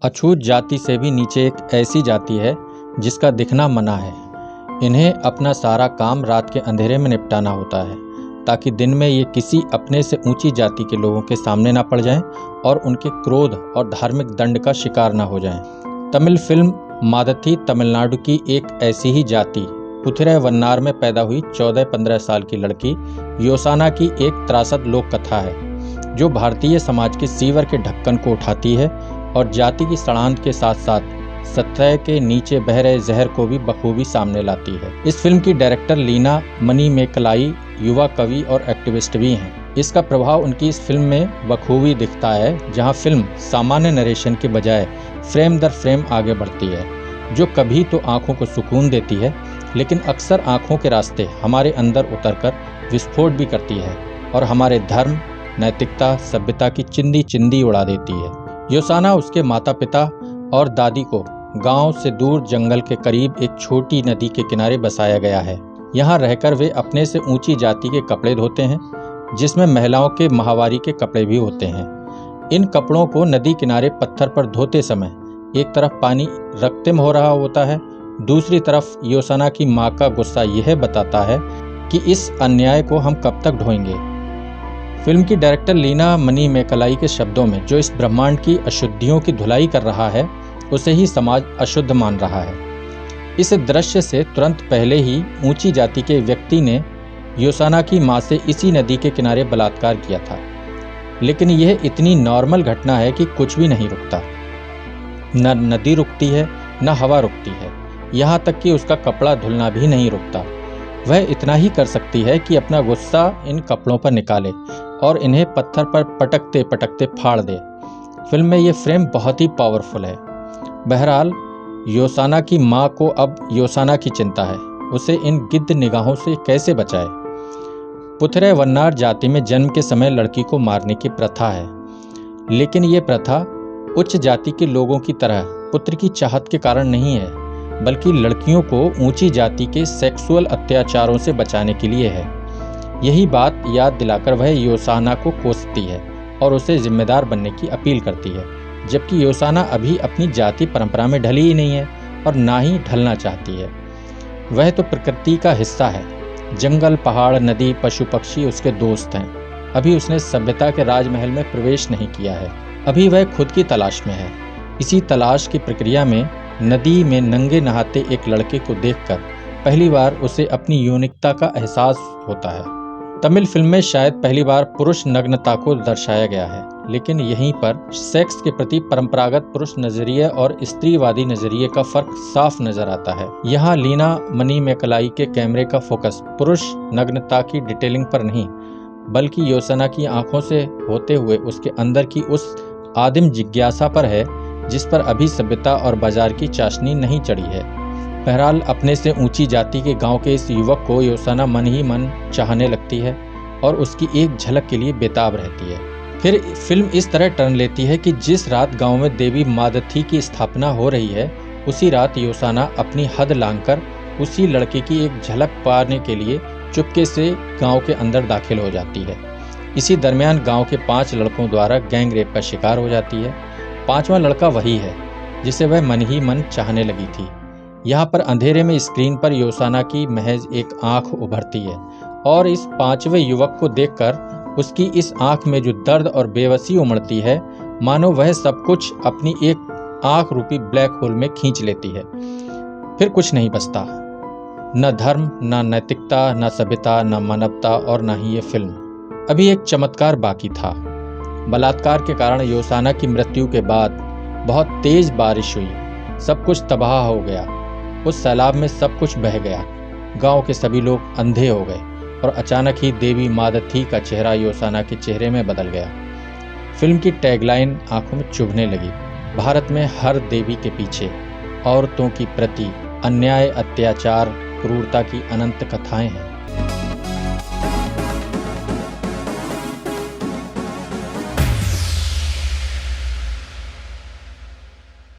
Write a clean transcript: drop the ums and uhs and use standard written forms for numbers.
अछूत जाति से भी नीचे एक ऐसी जाति है जिसका दिखना मना है। इन्हें अपना सारा काम रात के अंधेरे में निपटाना होता है ताकि दिन में ये किसी अपने से ऊंची जाति के लोगों के सामने ना पड़ जाएं और उनके क्रोध और धार्मिक दंड का शिकार ना हो जाएं। तमिल फिल्म मादथी तमिलनाडु की एक ऐसी ही जाति पुथिरै वन्नार में पैदा हुई 14-15 साल की लड़की योसाना की एक त्रासद लोक कथा है जो भारतीय समाज के सीवर के ढक्कन को उठाती है और जाति की सड़ांध के साथ साथ सतह के नीचे बह रहे जहर को भी बखूबी सामने लाती है। इस फिल्म की डायरेक्टर लीना मणिमेकलाई युवा कवि और एक्टिविस्ट भी हैं। इसका प्रभाव उनकी इस फिल्म में बखूबी दिखता है, जहां फिल्म सामान्य नरेशन के बजाय फ्रेम दर फ्रेम आगे बढ़ती है, जो कभी तो आंखों को सुकून देती है लेकिन अक्सर आंखों के रास्ते हमारे अंदर उतरकर विस्फोट भी करती है और हमारे धर्म, नैतिकता, सभ्यता की चिंदी चिंदी उड़ा देती है। योसाना उसके माता पिता और दादी को गांव से दूर जंगल के करीब एक छोटी नदी के किनारे बसाया गया है। यहाँ रहकर वे अपने से ऊंची जाति के कपड़े धोते हैं, जिसमें महिलाओं के माहवारी के कपड़े भी होते हैं। इन कपड़ों को नदी किनारे पत्थर पर धोते समय एक तरफ पानी रक्तिम हो रहा होता है, दूसरी तरफ योसाना की माँ का गुस्सा यह बताता है कि इस अन्याय को हम कब तक ढोएंगे। फिल्म की डायरेक्टर लीना मणिमेकलाई के शब्दों में, जो इस ब्रह्मांड की अशुद्धियों की धुलाई कर रहा है उसे ही समाज अशुद्ध मान रहा है। इस दृश्य से तुरंत पहले ही ऊंची जाति के व्यक्ति ने योसाना की मां से इसी नदी के किनारे बलात्कार किया था, लेकिन यह इतनी नॉर्मल घटना है कि कुछ भी नहीं रुकता। न नदी रुकती है, न हवा रुकती है, यहाँ तक कि उसका कपड़ा धुलना भी नहीं रुकता। वह इतना ही कर सकती है कि अपना गुस्सा इन कपड़ों पर निकाले और इन्हें पत्थर पर पटकते पटकते फाड़ दे। फिल्म में ये फ्रेम बहुत ही पावरफुल है। बहरहाल योसाना की माँ को अब योसाना की चिंता है, उसे इन गिद्ध निगाहों से कैसे बचाए। पुथिरै वन्नार जाति में जन्म के समय लड़की को मारने की प्रथा है, लेकिन ये प्रथा उच्च जाति के लोगों की तरह पुत्र की चाहत के कारण नहीं है, बल्कि लड़कियों को ऊंची जाति के सेक्सुअल अत्याचारों से बचाने के लिए है। यही बात याद दिलाकर वह योसाना को कोसती है और उसे जिम्मेदार बनने की अपील करती है, जबकि योसाना अभी अपनी जाति परंपरा में ढली ही नहीं है और ना ही ढलना चाहती है। वह तो प्रकृति का हिस्सा है। जंगल, पहाड़, नदी, पशु पक्षी उसके दोस्त हैं। अभी उसने सभ्यता के राजमहल में प्रवेश नहीं किया है। अभी वह खुद की तलाश में है। इसी तलाश की प्रक्रिया में नदी में नंगे नहाते एक लड़के को देखकर पहली बार उसे अपनी यौनिकता का एहसास होता है। तमिल फिल्म में शायद पहली बार पुरुष नग्नता को दर्शाया गया है, लेकिन यहीं पर सेक्स के प्रति परंपरागत पुरुष नजरिए और स्त्रीवादी नजरिए का फर्क साफ नजर आता है। यहाँ लीना मणिमेकलाई के कैमरे का फोकस पुरुष नग्नता की डिटेलिंग पर नहीं, बल्कि योसाना की आंखों से होते हुए उसके अंदर की उस आदिम जिज्ञासा पर है जिस पर अभी सभ्यता और बाजार की चाशनी नहीं चढ़ी है। बहरहाल अपने से ऊंची जाति के गांव के इस युवक को योसाना मन ही मन चाहने लगती है और उसकी एक झलक के लिए बेताब रहती है। फिर फिल्म इस तरह टर्न लेती है कि जिस रात गांव में देवी मादथी की स्थापना हो रही है, उसी रात योसाना अपनी हद लांघकर उसी लड़के की एक झलक पाने के लिए चुपके से गांव के अंदर दाखिल हो जाती है। इसी दरमियान गांव के 5 लड़कों द्वारा गैंग रेप का शिकार हो जाती है। 5वां लड़का वही है जिसे वह मन ही मन चाहने लगी थी। यहाँ पर अंधेरे में स्क्रीन पर योसाना की महज एक आंख उभरती है और इस 5वें युवक को देखकर उसकी इस आंख में जो दर्द और बेबसी उमड़ती है, मानो वह सब कुछ अपनी एक आंख रूपी ब्लैक होल में खींच लेती है। फिर कुछ नहीं बचता, न धर्म, न नैतिकता, न सभ्यता, न मानवता और न ही ये फिल्म। अभी एक चमत्कार बाकी था। बलात्कार के कारण योसाना की मृत्यु के बाद बहुत तेज बारिश हुई, सब कुछ तबाह हो गया। उस सैलाब में सब कुछ बह गया। गांव के सभी लोग अंधे हो गए और अचानक ही देवी मादथी का चेहरा योसाना के चेहरे में बदल गया। फिल्म की टैगलाइन आंखों में चुभने लगी। भारत में हर देवी के पीछे औरतों की प्रति अन्याय, अत्याचार, क्रूरता की अनंत कथाएं हैं।